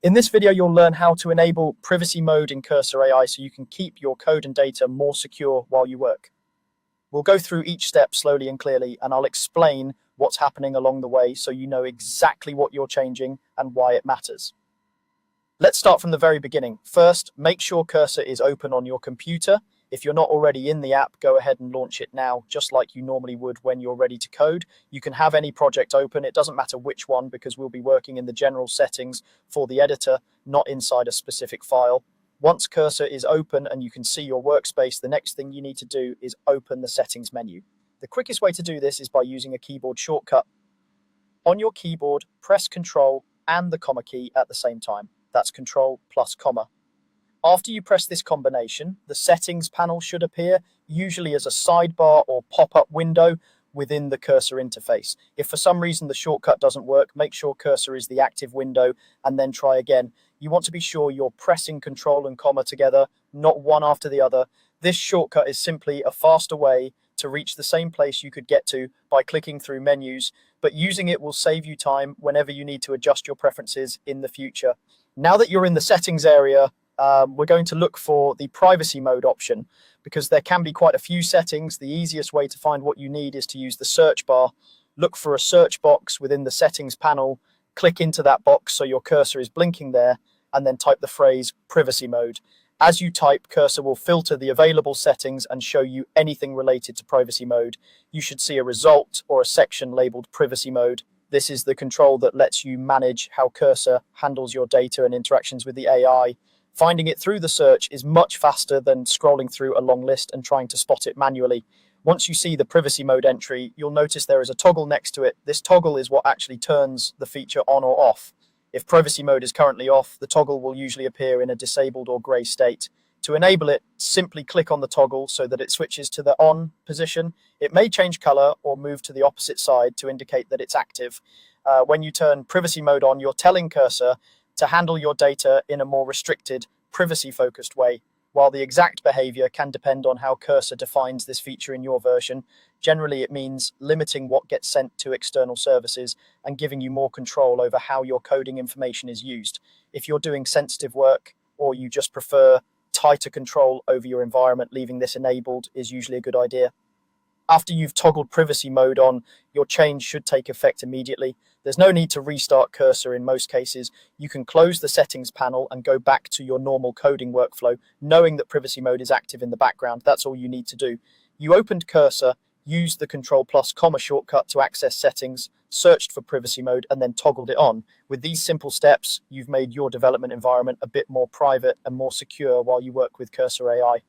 In this video, you'll learn how to enable privacy mode in Cursor.Ai so you can keep your code and data more secure while you work. We'll go through each step slowly and clearly, and I'll explain what's happening along the way so you know exactly what you're changing and why it matters. Let's start from the very beginning. First, make sure Cursor is open on your computer. If you're not already in the app, go ahead and launch it now, just like you normally would when you're ready to code. You can have any project open. It doesn't matter which one because we'll be working in the general settings for the editor, not inside a specific file. Once Cursor is open and you can see your workspace, the next thing you need to do is open the settings menu. The quickest way to do this is by using a keyboard shortcut. On your keyboard, press Control and the comma key at the same time. That's Control plus comma. After you press this combination, the settings panel should appear, usually as a sidebar or pop-up window within the Cursor interface. If for some reason the shortcut doesn't work, make sure Cursor is the active window and then try again. You want to be sure you're pressing Control and comma together, not one after the other. This shortcut is simply a faster way to reach the same place you could get to by clicking through menus, but using it will save you time whenever you need to adjust your preferences in the future. Now that you're in the settings area, we're going to look for the privacy mode option because there can be quite a few settings. The easiest way to find what you need is to use the search bar. Look for a search box within the settings panel, click into that box so your cursor is blinking there, and then type the phrase privacy mode. As you type, Cursor will filter the available settings and show you anything related to privacy mode. You should see a result or a section labeled privacy mode. This is the control that lets you manage how Cursor handles your data and interactions with the AI. Finding it through the search is much faster than scrolling through a long list and trying to spot it manually. Once you see the privacy mode entry, you'll notice there is a toggle next to it. This toggle is what actually turns the feature on or off. If privacy mode is currently off, the toggle will usually appear in a disabled or grey state. To enable it, simply click on the toggle so that it switches to the on position. It may change color or move to the opposite side to indicate that it's active. When you turn privacy mode on, you're telling Cursor to handle your data in a more restricted, privacy-focused way. While the exact behavior can depend on how Cursor defines this feature in your version, generally it means limiting what gets sent to external services and giving you more control over how your coding information is used. If you're doing sensitive work or you just prefer tighter control over your environment, leaving this enabled is usually a good idea. After you've toggled privacy mode on, your change should take effect immediately. There's no need to restart Cursor in most cases. You can close the settings panel and go back to your normal coding workflow, knowing that privacy mode is active in the background. That's all you need to do. You opened Cursor, used the Control plus comma shortcut to access settings, searched for privacy mode, and then toggled it on. With these simple steps, you've made your development environment a bit more private and more secure while you work with Cursor.AI.